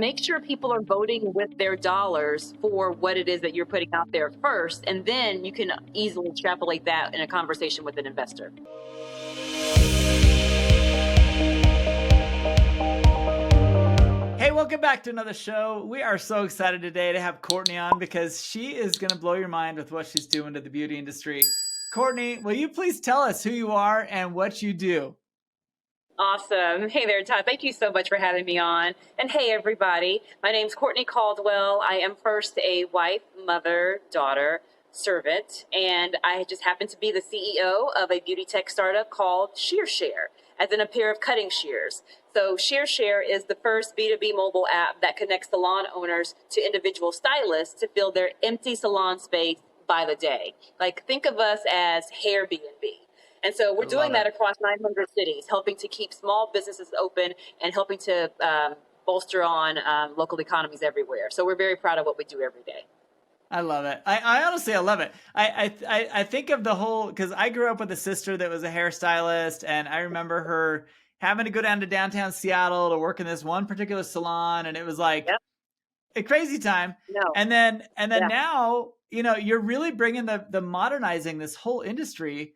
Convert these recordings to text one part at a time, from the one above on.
make sure people are voting with their dollars for what it is that you're putting out there first, and then you can easily extrapolate that in a conversation with an investor. Hey, welcome back to another show. We are so excited today to have Courtney on because she is going to blow your mind with what she's doing to the beauty industry. Courtney, will you please tell us who you are and what you do? Awesome. Hey there, Todd. Thank you so much for having me on. And hey, everybody. My name's Courtney Caldwell. I am first a wife, mother, daughter, servant, and I just happen to be the CEO of a beauty tech startup called ShearShare, as in a pair of cutting shears. So ShearShare is the first B2B mobile app that connects salon owners to individual stylists to fill their empty salon space by the day. Like, think of us as Airbnb. And so we're doing that across 900 cities, helping to keep small businesses open and helping to bolster on local economies everywhere. So we're very proud of what we do every day. I love it. I honestly, I love it. I think of the whole, because I grew up with a sister that was a hairstylist, and I remember her having to go down to downtown Seattle to work in this one particular salon, and it was like a crazy time. No. And then now, you know, you're really bringing the modernizing this whole industry.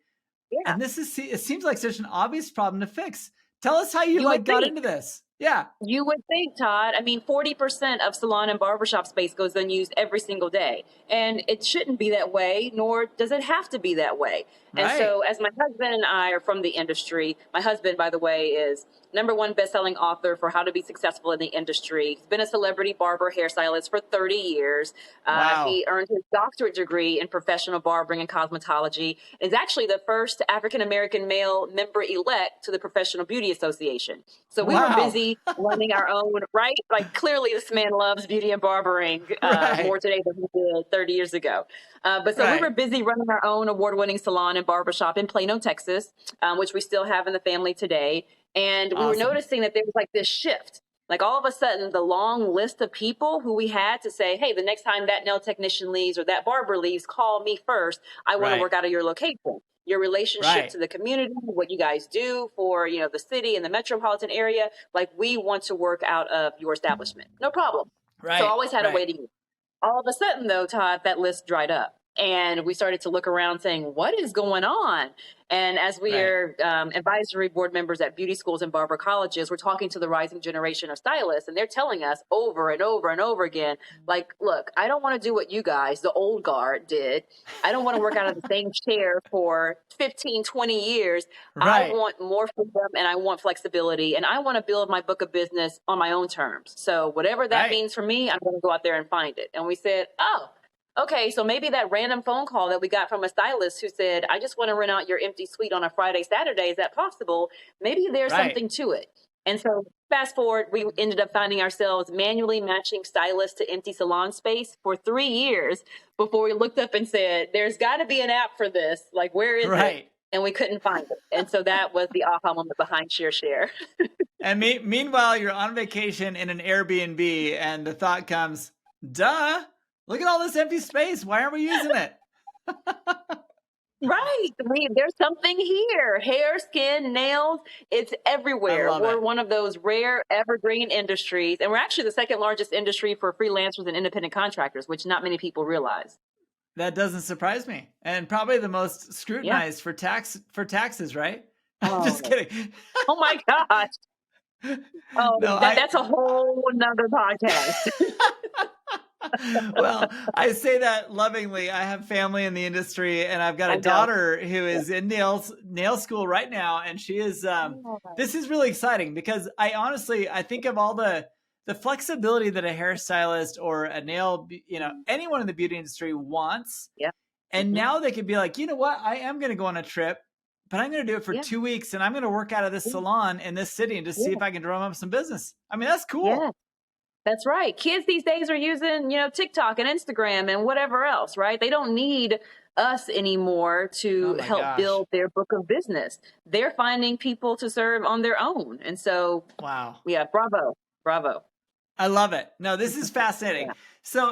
Yeah. And this is, it seems like such an obvious problem to fix. Tell us how you got into this. Yeah. You would think, Todd. I mean, 40% of salon and barbershop space goes unused every single day. And it shouldn't be that way, nor does it have to be that way. And so as my husband and I are from the industry, my husband, by the way, is #1 best-selling author for how to be successful in the industry. He's been a celebrity barber hairstylist for 30 years. Wow. He earned his doctorate degree in professional barbering and cosmetology. Is actually the first African-American male member-elect to the Professional Beauty Association. So we were busy running our own, right? Like, clearly this man loves beauty and barbering more today than he did 30 years ago. But so we were busy running our own award-winning salon and barbershop in Plano, Texas, which we still have in the family today. And we were noticing that there was like this shift. Like, all of a sudden, the long list of people who we had to say, hey, the next time that nail technician leaves or that barber leaves, call me first. I want to work out of your location. Your relationship to the community, what you guys do for, you know, the city and the metropolitan area. Like, we want to work out of your establishment. No problem. So I always had a waiting list. All of a sudden, though, Todd, that list dried up. And we started to look around saying, what is going on? And as we are advisory board members at beauty schools and barber colleges, we're talking to the rising generation of stylists, and they're telling us over and over and over again, like, look, I don't want to do what you guys, the old guard, did. I don't want to work out of the same chair for 15, 20 years. I want more freedom, and I want flexibility, and I want to build my book of business on my own terms. So whatever that means for me, I'm going to go out there and find it. And we said, oh, okay, so maybe that random phone call that we got from a stylist who said, I just want to rent out your empty suite on a Friday, Saturday. Is that possible? Maybe there's something to it. And so fast forward, we ended up finding ourselves manually matching stylists to empty salon space for 3 years before we looked up and said, there's got to be an app for this. Like, where is it? And we couldn't find it. And so that was the aha moment behind ShearShare. And meanwhile, you're on vacation in an Airbnb, and the thought comes, duh. Look at all this empty space. Why aren't we using it? There's something here. Hair, skin, nails. It's everywhere. We're one of those rare evergreen industries. And we're actually the second largest industry for freelancers and independent contractors, which not many people realize. That doesn't surprise me. And probably the most scrutinized for taxes, right? Just kidding. Oh my gosh. That's a whole nother podcast. Well, I say that lovingly. I have family in the industry, and I've got a daughter who is in nail school right now. And she is, this is really exciting because I think of all the flexibility that a hairstylist or a nail, anyone in the beauty industry wants. Yeah. And now they could be like, you know what? I am going to go on a trip, but I'm going to do it for 2 weeks, and I'm going to work out of this salon in this city and just see if I can drum up some business. I mean, that's cool. Yeah. That's right. Kids these days are using, TikTok and Instagram and whatever else, right? They don't need us anymore to help build their book of business. They're finding people to serve on their own. And so, bravo. I love it. No, this is fascinating. Yeah.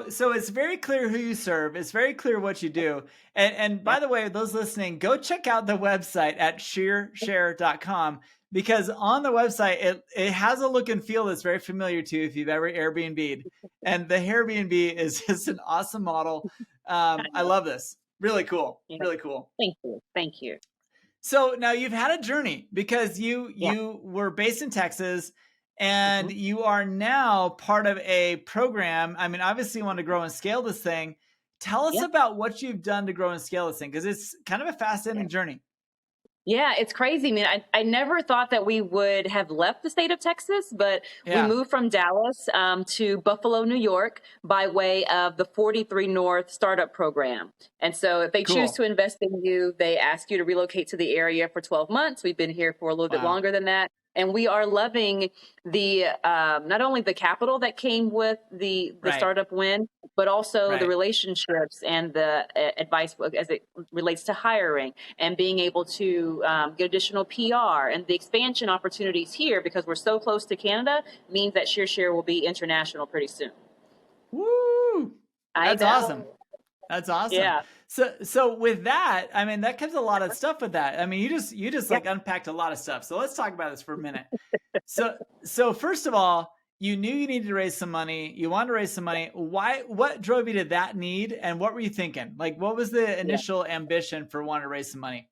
So it's very clear who you serve. It's very clear what you do. And Yeah. by the way, those listening, go check out the website at ShearShare.com, because on the website, it has a look and feel that's very familiar to you if you've ever Airbnb'd. And the Airbnb is just an awesome model. I love this. Really cool. Yeah. Really cool. Thank you. Thank you. So now you've had a journey, because Yeah. you were based in Texas, and you are now part of a program. I mean, obviously you want to grow and scale this thing. Tell us Yeah. about what you've done to grow and scale this thing, because it's kind of a fascinating journey. Yeah, it's crazy. I mean, I never thought that we would have left the state of Texas, but we moved from Dallas to Buffalo, New York, by way of the 43 North startup program. And so if they choose to invest in you, they ask you to relocate to the area for 12 months. We've been here for a little bit longer than that. And we are loving the not only the capital that came with the startup win, but also the relationships and the advice as it relates to hiring and being able to get additional PR, and the expansion opportunities here, because we're so close to Canada, means that ShearShare will be international pretty soon. Woo! That's awesome. That's awesome. Yeah. So with that, I mean, that comes a lot of stuff with that. I mean, you just like unpacked a lot of stuff. So let's talk about this for a minute. So first of all, you knew you needed to raise some money. You wanted to raise some money. Why? What drove you to that need? And what were you thinking? Like, what was the initial ambition for wanting to raise some money?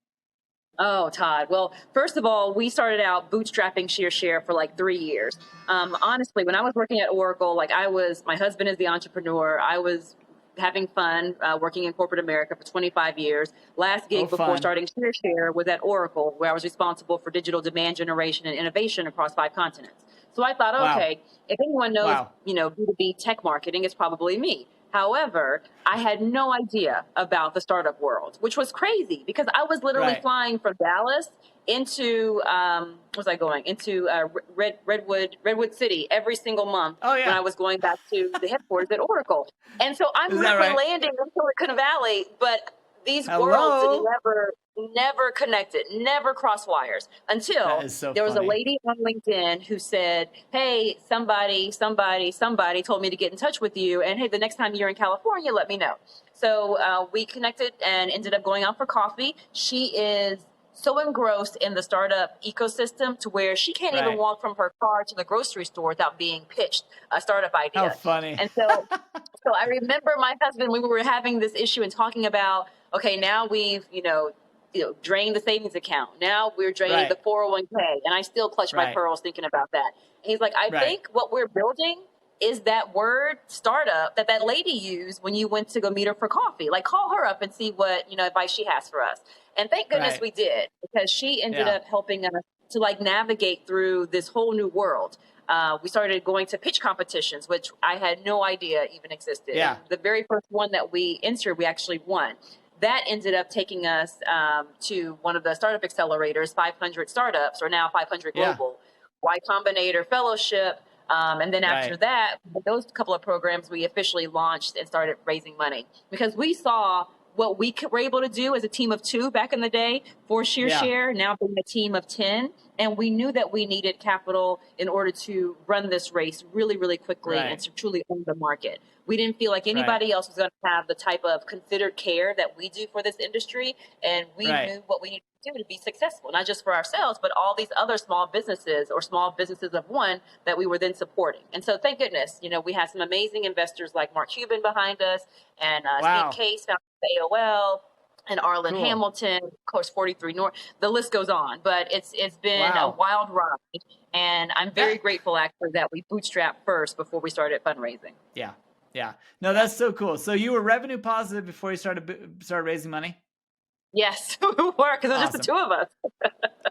Oh, Todd. Well, first of all, we started out bootstrapping ShearShare for like 3 years. Honestly, when I was working at Oracle, my husband is the entrepreneur. I was having fun working in corporate America for 25 years. Last gig before starting ShearShare was at Oracle, where I was responsible for digital demand generation and innovation across 5 continents. So I thought, okay, if anyone knows, B2B tech marketing, it's probably me. However, I had no idea about the startup world, which was crazy, because I was literally flying from Dallas into Redwood City every single month when I was going back to the headquarters at Oracle. And so I'm literally landing in Silicon Valley, but these worlds never connected, never crossed wires, until there was a lady on LinkedIn who said, hey, somebody told me to get in touch with you. And hey, the next time you're in California, let me know. So we connected and ended up going out for coffee. She is so engrossed in the startup ecosystem to where she can't even walk from her car to the grocery store without being pitched a startup idea. How funny. And so I remember my husband, when we were having this issue and talking about, okay, now we've, drained the savings account. Now we're draining the 401k. And I still clutch my pearls thinking about that. And he's like, I think what we're building is that word startup that lady used when you went to go meet her for coffee. Like, call her up and see what, advice she has for us. And thank goodness we did, because she ended up helping us to navigate through this whole new world. We started going to pitch competitions, which I had no idea even existed. Yeah. The very first one that we entered, we actually won. That ended up taking us to one of the startup accelerators, 500 startups, or now 500 global, Y Combinator Fellowship. And then after that, those couple of programs, we officially launched and started raising money, because we saw what we were able to do as a team of 2 back in the day for ShearShare, now being a team of 10. And we knew that we needed capital in order to run this race really, really quickly and to truly own the market. We didn't feel like anybody else was going to have the type of considered care that we do for this industry. And we knew what we needed to do to be successful, not just for ourselves, but all these other small businesses or small businesses of one that we were then supporting. And so thank goodness, we had some amazing investors like Mark Cuban behind us, and Steve Case, founder of AOL, and Arlen Hamilton, of course, 43 North. The list goes on, but it's been a wild ride. And I'm very grateful, actually, that we bootstrapped first before we started fundraising. Yeah. Yeah. No, that's so cool. So you were revenue positive before you started raising money? Yes, we were, because it was just the 2 of us.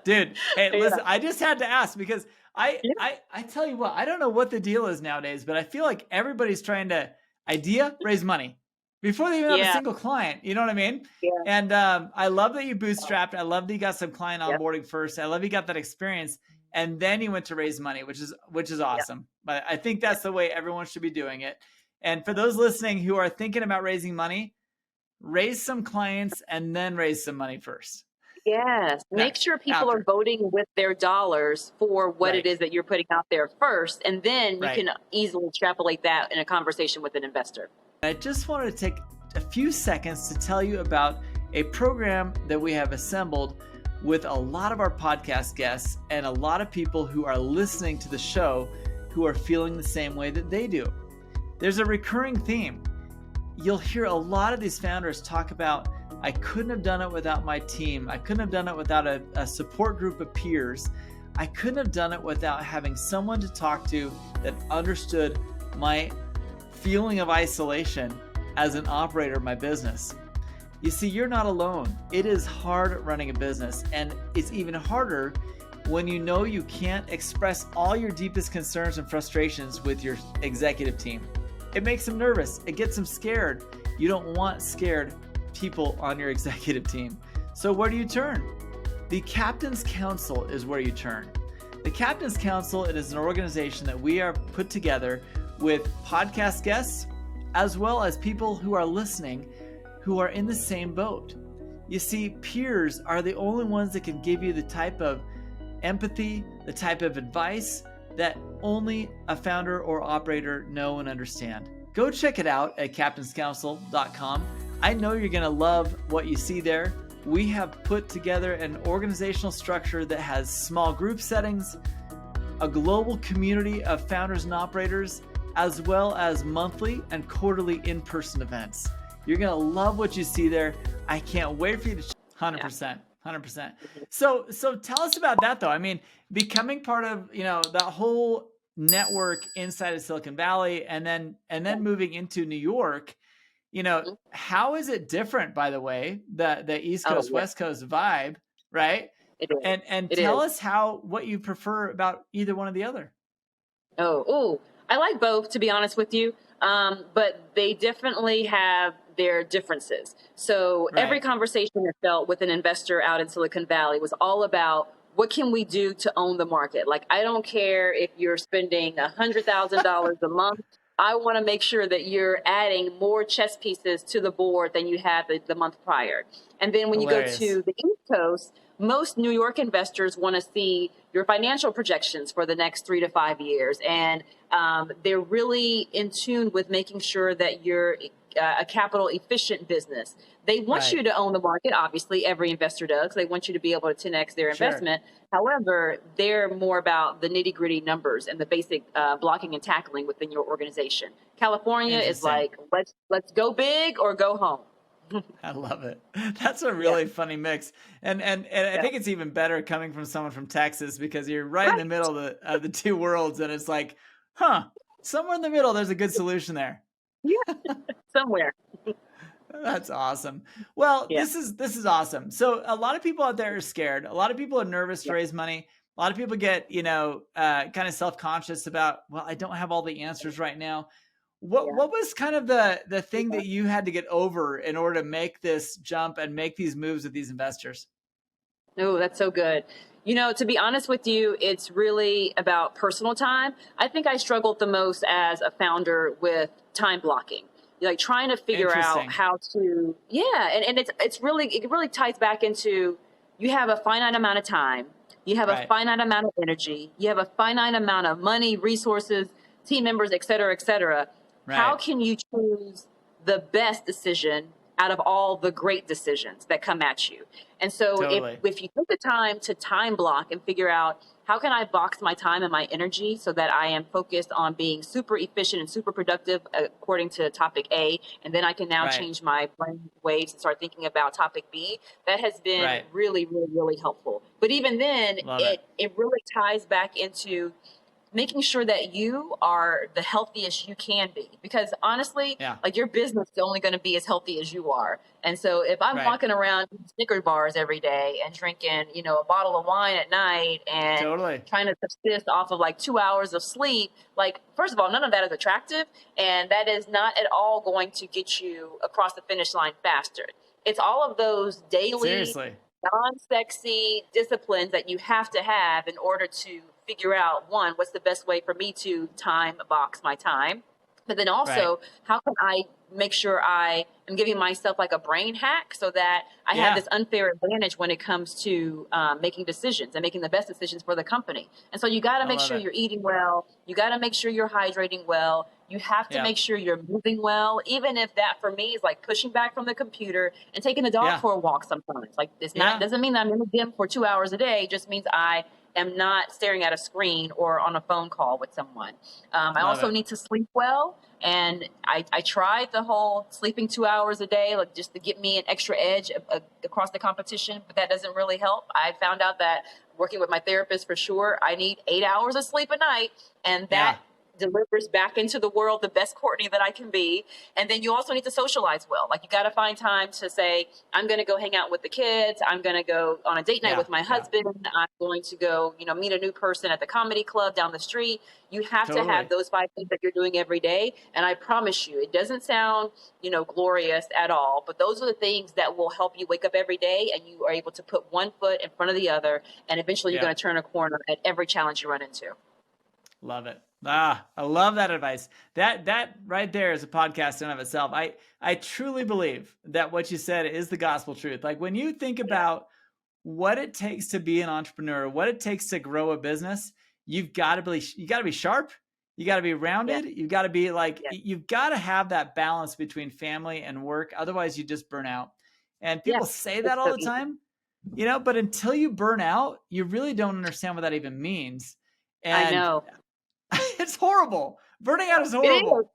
Dude, hey, listen, I just had to ask, because I tell you what, I don't know what the deal is nowadays, but I feel like everybody's trying to raise money before they even have a single client. You know what I mean? Yeah. And I love that you bootstrapped. I love that you got some client onboarding first. I love you got that experience, and then you went to raise money, which is awesome. But I think that's the way everyone should be doing it. And for those listening who are thinking about raising money, raise some clients and then raise some money first. Yes. Make Next, sure people are after. voting with their dollars for what it Right. is that you're putting out there first. And then you Right. can easily extrapolate that in a conversation with an investor. I just wanted to take a few seconds to tell you about a program that we have assembled with a lot of our podcast guests and a lot of people who are listening to the show who are feeling the same way that they do. There's a recurring theme. You'll hear a lot of these founders talk about, I couldn't have done it without my team. I couldn't have done it without a support group of peers. I couldn't have done it without having someone to talk to that understood my feeling of isolation as an operator of my business. You see, you're not alone. It is hard running a business, and it's even harder when you know you can't express all your deepest concerns and frustrations with your executive team. It makes them nervous. It gets them scared. You don't want scared people on your executive team. So where do you turn? The Captain's Council is where you turn. The Captain's Council, it is an organization that we are put together with podcast guests, as well as people who are listening who are in the same boat. You see, peers are the only ones that can give you the type of empathy, the type of advice that only a founder or operator know and understand. Go check it out at captainscouncil.com. I know you're going to love what you see there. We have put together an organizational structure that has small group settings, a global community of founders and operators, as well as monthly and quarterly in-person events. You're going to love what you see there. I can't wait for you to 100%. 100%. So tell us about that though. I mean, becoming part of, that whole network inside of Silicon Valley and then moving into New York, how is it different, by the way, the East Coast, West Coast vibe, right? It is. And tell us what you prefer about either one or the other. I like both, to be honest with you. But they definitely have their differences. So every conversation I felt with an investor out in Silicon Valley was all about what can we do to own the market? Like, I don't care if you're spending $100,000 a month. I want to make sure that you're adding more chess pieces to the board than you had the month prior. And then when you go to the East Coast, most New York investors want to see your financial projections for the next 3 to 5 years. And they're really in tune with making sure that you're a capital efficient business. They want you to own the market. Obviously, every investor does. They want you to be able to 10x their investment. However, they're more about the nitty gritty numbers and the basic blocking and tackling within your organization. California is like, let's go big or go home. I love it. That's a really funny mix. And I think it's even better coming from someone from Texas because you're right in the middle of the two worlds. And it's like, somewhere in the middle, there's a good solution there. Yeah, somewhere. That's awesome. Well, this is awesome. So a lot of people out there are scared. A lot of people are nervous to raise money. A lot of people get, kind of self-conscious about, well, I don't have all the answers right now. What was kind of the thing that you had to get over in order to make this jump and make these moves with these investors? Oh, that's so good. To be honest with you, it's really about personal time. I think I struggled the most as a founder with time blocking, like trying to figure out how to, and it really ties back into, you have a finite amount of time, you have a finite amount of energy, you have a finite amount of money, resources, team members, et cetera, et cetera. How can you choose the best decision out of all the great decisions that come at you? And so if you take the time to time block and figure out, how can I box my time and my energy so that I am focused on being super efficient and super productive according to topic A, and then I can now change my brain waves and start thinking about topic B, that has been really, really, really helpful. But even then, it really ties back into making sure that you are the healthiest you can be, because honestly, like, your business is only going to be as healthy as you are. And so if I'm walking around Snickers bars every day and drinking, a bottle of wine at night and trying to subsist off of like 2 hours of sleep, like, first of all, none of that is attractive. And that is not at all going to get you across the finish line faster. It's all of those daily, non-sexy disciplines that you have to have in order to figure out, one, what's the best way for me to time box my time? But then Right. also, how can I make sure I am giving myself like a brain hack so that I have this unfair advantage when it comes to making decisions and making the best decisions for the company? And so you got to I make love sure it. you're eating well. You got to make sure you're hydrating well. You have to Yeah. make sure you're moving well, even if that for me is like pushing back from the computer and taking the dog Yeah. for a walk sometimes. Like it's not, Yeah. doesn't mean that I'm in the gym for 2 hours a day. It just means I am not staring at a screen or on a phone call with someone. I Love also it. need to sleep well. And I tried the whole sleeping 2 hours a day, like just to get me an extra edge across the competition, but that doesn't really help. I found out that working with my therapist for sure, I need 8 hours of sleep a night, and Yeah. that delivers back into the world the best Courtney that I can be. And then you also need to socialize well. Like you got to find time to say, I'm going to go hang out with the kids. I'm going to go on a date night with my husband. I'm going to go, meet a new person at the comedy club down the street. You have to have those 5 things that you're doing every day. And I promise you, it doesn't sound, glorious at all, but those are the things that will help you wake up every day and you are able to put one foot in front of the other. And eventually you're going to turn a corner at every challenge you run into. Love it. I love that advice. That right there is a podcast in and of itself. I truly believe that what you said is the gospel truth. Like when you think about what it takes to be an entrepreneur, what it takes to grow a business, you got to be sharp. You got to be rounded. Yeah. You've got to be like, you've got to have that balance between family and work. Otherwise you just burn out. And people say that all the time, but until you burn out, you really don't understand what that even means. And I know. it's horrible. Burning out is horrible.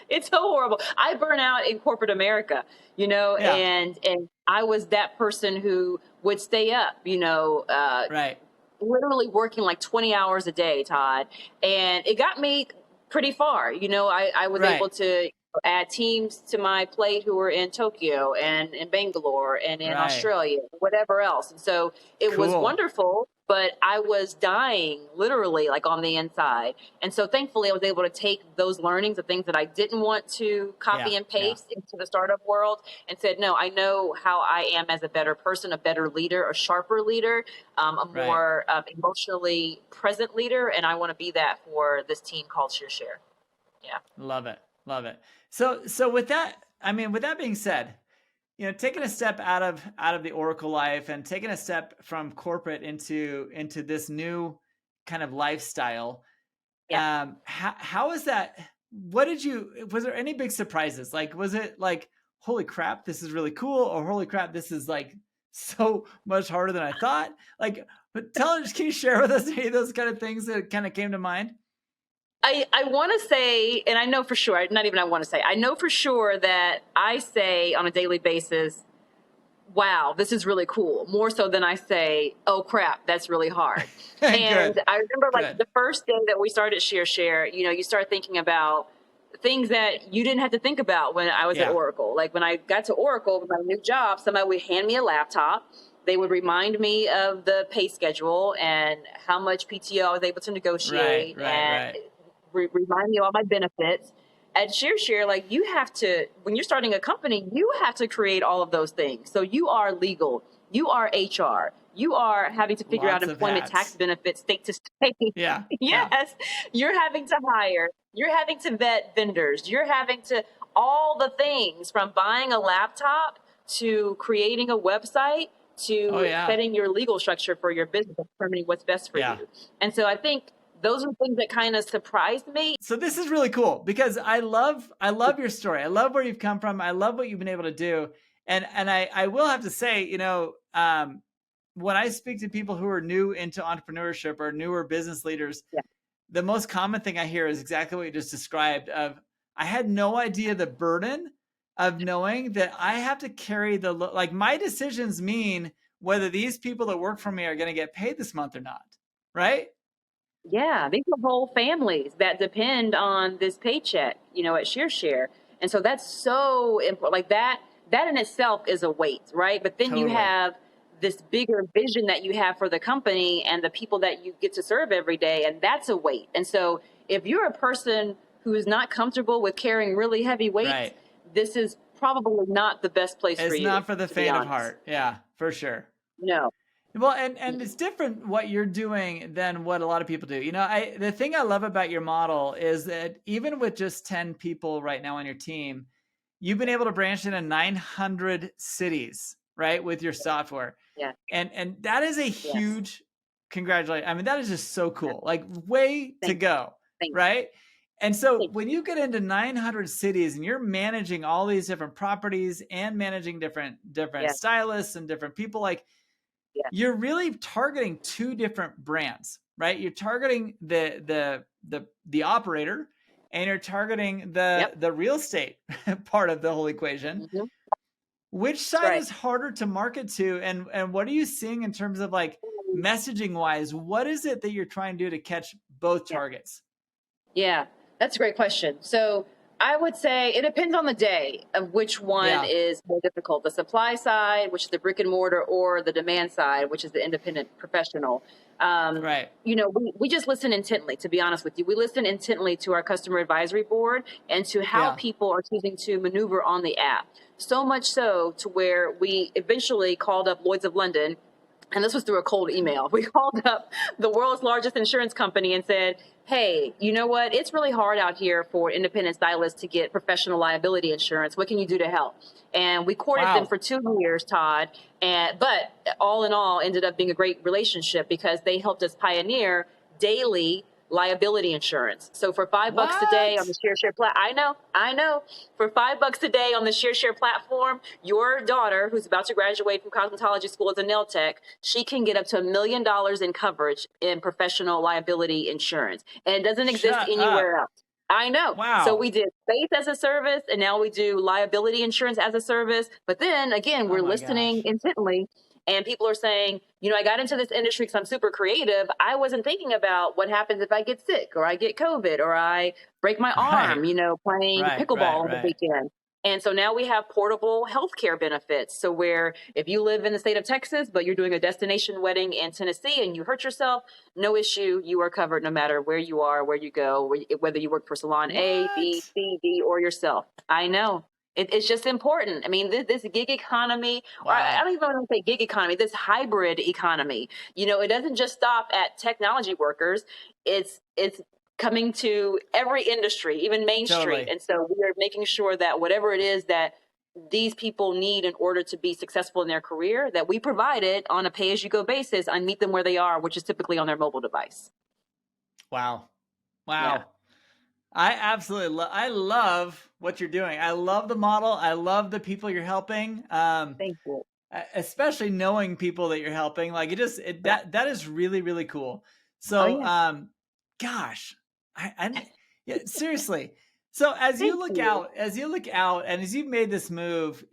It's so horrible. I burn out in corporate America, and I was that person who would stay up, Right. literally working like 20 hours a day, Todd. And it got me pretty far. I was able to add teams to my plate who were in Tokyo and in Bangalore and in Australia, whatever else. And so it was wonderful, but I was dying literally like on the inside. And so thankfully I was able to take those learnings, the things that I didn't want to copy and paste into the startup world, and said, no, I know how I am as a better person, a better leader, a sharper leader, a more emotionally present leader. And I want to be that for this team called ShearShare. Yeah. Love it. Love it. So with that, with that being said, taking a step out of the Oracle life and taking a step from corporate into this new kind of lifestyle. Yeah. How is that? Was there any big surprises? Like, was it like, holy crap, this is really cool, or holy crap, this is like so much harder than I thought? Like, but can you share with us any of those kind of things that kind of came to mind? I want to say, and I know for sure, not even I want to say, I know for sure that I say on a daily basis, wow, this is really cool. More so than I say, oh crap, that's really hard. And I remember the first day that we started ShearShare, you start thinking about things that you didn't have to think about when I was at Oracle. Like when I got to Oracle with my new job, somebody would hand me a laptop. They would remind me of the pay schedule and how much PTO I was able to negotiate remind me of all my benefits. At ShearShare, like you have to, when you're starting a company, you have to create all of those things. So you are legal, you are HR, you are having to figure out employment tax benefits state to state. Yes. You're having to hire, you're having to vet vendors, you're having to all the things from buying a laptop to creating a website to setting your legal structure for your business, determining what's best for you. And so I think those are things that kind of surprised me. So this is really cool because I love your story. I love where you've come from. I love what you've been able to do. And I will have to say, when I speak to people who are new into entrepreneurship or newer business leaders, the most common thing I hear is exactly what you just described of, I had no idea the burden of knowing that I have to carry like my decisions mean whether these people that work for me are going to get paid this month or not. Right? Yeah, these are whole families that depend on this paycheck, at ShearShare. And so that's so important. Like that in itself is a weight, right? But then you have this bigger vision that you have for the company and the people that you get to serve every day. And that's a weight. And so if you're a person who is not comfortable with carrying really heavy weights, this is probably not the best place for you. It's not for the faint of heart. Yeah, for sure. No. Well, and it's different what you're doing than what a lot of people do. The thing I love about your model is that even with just 10 people right now on your team, you've been able to branch into 900 cities, right, with your software. Yeah. And that is a Yes. huge congratulations. I mean, that is just so cool. Like way to go, right? And so when you get into 900 cities and you're managing all these different properties and managing different stylists and different people, like you're really targeting two different brands, right? You're targeting the operator, and you're targeting the real estate part of the whole equation. Mm-hmm. Which side is harder to market to, and what are you seeing in terms of like messaging wise? What is it that you're trying to do to catch both targets? Yeah, that's a great question. So I would say it depends on the day of which one is more difficult, the supply side, which is the brick and mortar, or the demand side, which is the independent professional. Right. We just listen intently, to be honest with you. We listen intently to our customer advisory board and to how people are choosing to maneuver on the app. So much so to where we eventually called up Lloyd's of London, and this was through a cold email. We called up the world's largest insurance company and said, hey, you know what? It's really hard out here for independent stylists to get professional liability insurance. What can you do to help? And we courted them for 2 years, Todd. But all in all, ended up being a great relationship because they helped us pioneer daily liability insurance. So for $5 a day on the ShearShare platform, I know. For $5 a day on the ShearShare platform, your daughter, who's about to graduate from cosmetology school as a nail tech, she can get up to $1 million in coverage in professional liability insurance, and it doesn't exist anywhere else. I know. Wow. So we did faith as a service, and now we do liability insurance as a service. But then again, we're listening intently. And people are saying, I got into this industry because I'm super creative. I wasn't thinking about what happens if I get sick or I get COVID or I break my arm, playing pickleball on the weekend. And so now we have portable healthcare benefits. So where if you live in the state of Texas, but you're doing a destination wedding in Tennessee and you hurt yourself, no issue. You are covered no matter where you are, where you go, whether you work for Salon A, B, C, D, or yourself. I know. It's just important. I mean, this gig economy, or I don't even want to say gig economy, this hybrid economy, it doesn't just stop at technology workers. It's coming to every industry, even Main Street. And so we are making sure that whatever it is that these people need in order to be successful in their career, that we provide it on a pay-as-you-go basis and meet them where they are, which is typically on their mobile device. Wow. Yeah. I absolutely I love what you're doing. I love the model. I love the people you're helping. Thank you. Especially knowing people that you're helping. Like that is really, really cool. So, gosh, seriously. So as you look out, and as you've made this move,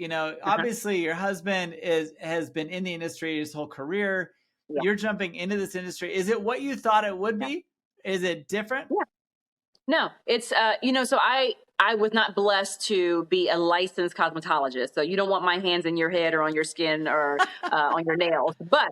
obviously your husband has been in the industry his whole career. Yeah. You're jumping into this industry. Is it what you thought it would be? Is it different? Yeah. No, it's, so I was not blessed to be a licensed cosmetologist. So you don't want my hands in your head or on your skin or on your nails. But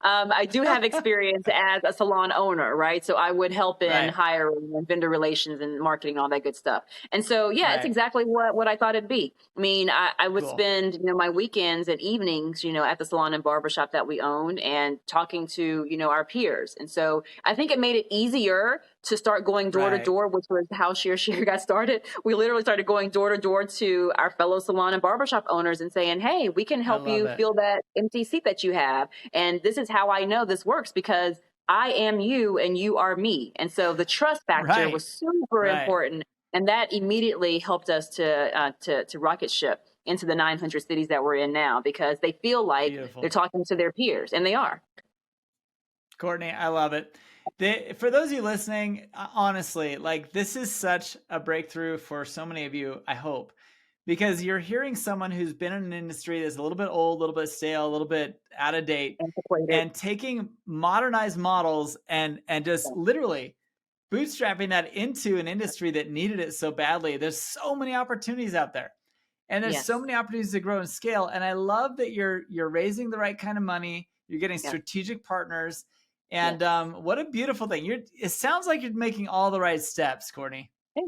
I do have experience as a salon owner, right? So I would help in hiring and vendor relations and marketing, all that good stuff. And so, it's exactly what I thought it'd be. I mean, I would spend, my weekends and evenings, at the salon and barbershop that we own and talking to, our peers. And so I think it made it easier to start going door to door, which was how ShearShare got started. We literally started going door to door to our fellow salon and barbershop owners and saying, hey, we can help you fill that empty seat that you have. And this is how I know this works, because I am you and you are me. And so the trust factor was super important. And that immediately helped us to rocket ship into the 900 cities that we're in now, because they feel like they're talking to their peers, and they are. Courtney, I love it. For those of you listening, honestly, like this is such a breakthrough for so many of you, I hope, because you're hearing someone who's been in an industry that's a little bit old, a little bit stale, a little bit out of date, and taking modernized models and just literally bootstrapping that into an industry that needed it so badly. There's so many opportunities out there, and there's so many opportunities to grow and scale. And I love that you're raising the right kind of money. You're getting strategic partners. And what a beautiful thing. It sounds like you're making all the right steps, Courtney. Yeah.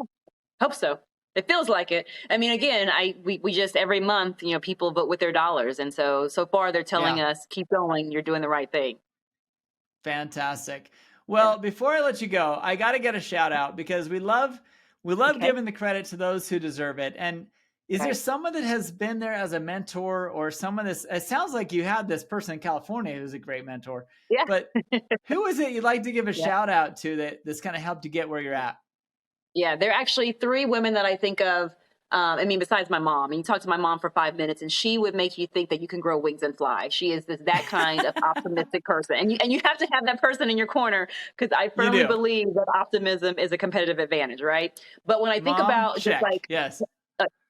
Hope so. It feels like it. I mean, again, we just every month, people vote with their dollars, and so far they're telling us, keep going, you're doing the right thing. Fantastic. Well, before I let you go, I got to get a shout out because we love giving the credit to those who deserve it. And is there someone that has been there as a mentor, or someone that's, it sounds like you had this person in California who's a great mentor, but who is it you'd like to give a shout out to that's kind of helped you get where you're at? Yeah, there are actually 3 women that I think of. Besides my mom, and you talk to my mom for 5 minutes and she would make you think that you can grow wings and fly. She is that kind of optimistic person. And you have to have that person in your corner, because I firmly believe that optimism is a competitive advantage, right? But when I think about just like,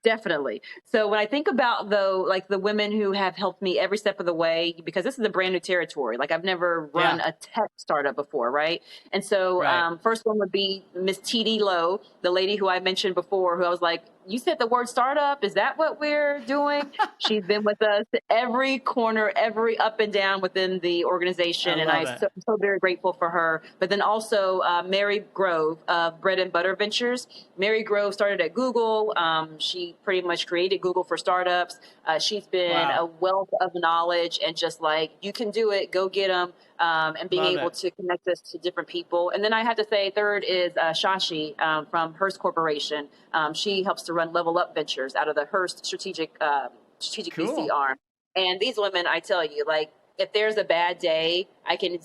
definitely. So when I think about, though, like the women who have helped me every step of the way, because this is a brand new territory. Like I've never run a tech startup before, right? And so first one would be Miss TD Lowe, the lady who I mentioned before, who I was like, you said the word startup. Is that what we're doing? She's been with us every corner, every up and down within the organization. And I'm so very grateful for her. But then also Mary Grove of Bread and Butter Ventures. Mary Grove started at Google. She pretty much created Google for startups. She's been a wealth of knowledge and just like, you can do it, go get them. And being able to connect us to different people. And then I have to say, third is Shashi from Hearst Corporation. She helps to run Level Up Ventures out of the Hearst strategic VC arm. And these women, I tell you, like, if there's a bad day, I can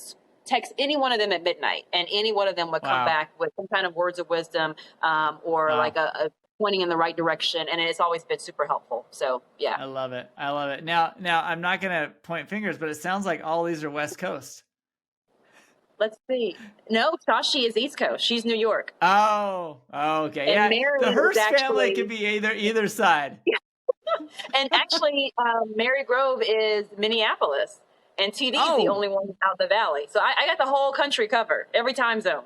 text any one of them at midnight, and any one of them would come back with some kind of words of wisdom or like a pointing in the right direction, and it's always been super helpful. So yeah, I love it. Now I'm not gonna point fingers, but it sounds like all these are West Coast. Let's see. No, Shashi is East Coast. She's New York. Oh, okay. And yeah, the Hearst family could be either side. And actually, Mary Grove is Minneapolis, and TD is the only one out the valley. So I got the whole country covered, every time zone.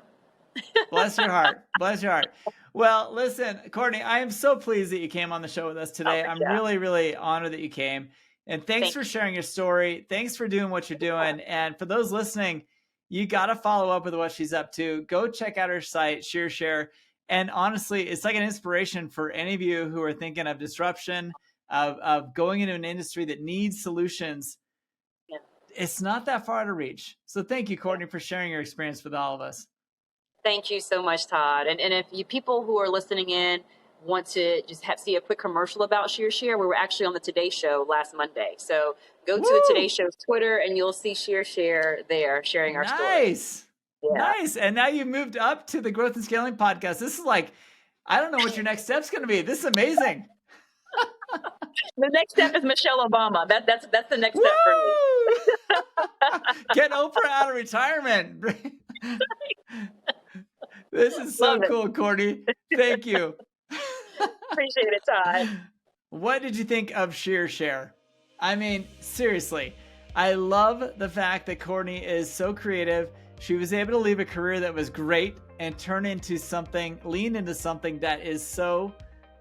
Bless your heart. Bless your heart. Well, listen, Courtney, I am so pleased that you came on the show with us today. I'm really, really honored that you came. And thanks for sharing your story. Thanks for doing what you're doing. And for those listening, you got to follow up with what she's up to. Go check out her site, ShearShare. And honestly, it's like an inspiration for any of you who are thinking of disruption, of going into an industry that needs solutions. Yeah. It's not that far to reach. So thank you, Courtney, for sharing your experience with all of us. Thank you so much, Todd. And if you people who are listening in want to just see a quick commercial about ShearShare, we were actually on the Today Show last Monday. So go to the Today Show's Twitter and you'll see ShearShare there sharing our story. Nice. And now you moved up to the Growth and Scaling podcast. This is like, I don't know what your next step's going to be. This is amazing. The next step is Michelle Obama. That's the next step for me. Get Oprah out of retirement. This is so cool, Courtney. Thank you. Appreciate it, Todd. What did you think of ShearShare? I mean, seriously, I love the fact that Courtney is so creative. She was able to leave a career that was great and lean into something that is so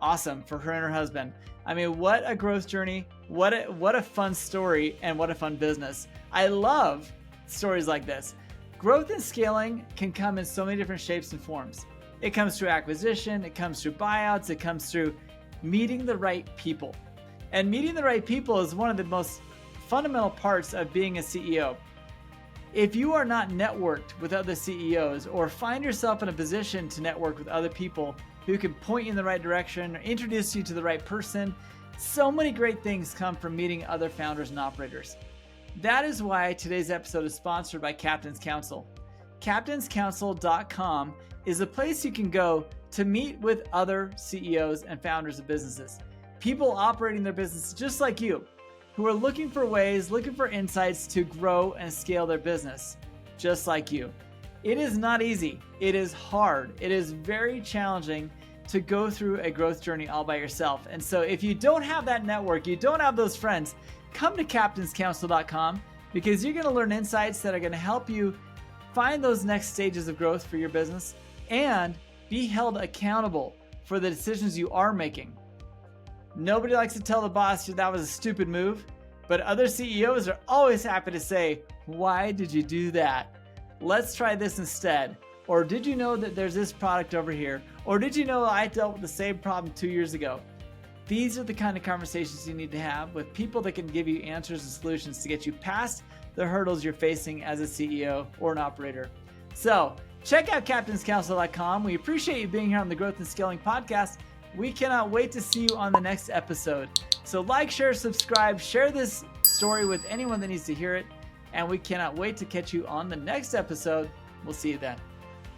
awesome for her and her husband. I mean, what a growth journey. What a fun story, and what a fun business. I love stories like this. Growth and scaling can come in so many different shapes and forms. It comes through acquisition, it comes through buyouts, it comes through meeting the right people. And meeting the right people is one of the most fundamental parts of being a CEO. If you are not networked with other CEOs, or find yourself in a position to network with other people who can point you in the right direction or introduce you to the right person, so many great things come from meeting other founders and operators. That is why today's episode is sponsored by Captain's Council. CaptainsCouncil.com is a place you can go to meet with other CEOs and founders of businesses. People operating their businesses just like you, who are looking for ways, looking for insights to grow and scale their business, just like you. It is not easy. It is hard. It is very challenging to go through a growth journey all by yourself. And so if you don't have that network, you don't have those friends, come to CaptainsCouncil.com, because you're going to learn insights that are going to help you find those next stages of growth for your business and be held accountable for the decisions you are making. Nobody likes to tell the boss that was a stupid move, but other CEOs are always happy to say, why did you do that? Let's try this instead. Or did you know that there's this product over here? Or did you know I dealt with the same problem 2 years ago? These are the kind of conversations you need to have with people that can give you answers and solutions to get you past the hurdles you're facing as a CEO or an operator. So check out captainscouncil.com. We appreciate you being here on the Growth and Scaling podcast. We cannot wait to see you on the next episode. So like, share, subscribe, share this story with anyone that needs to hear it. And we cannot wait to catch you on the next episode. We'll see you then.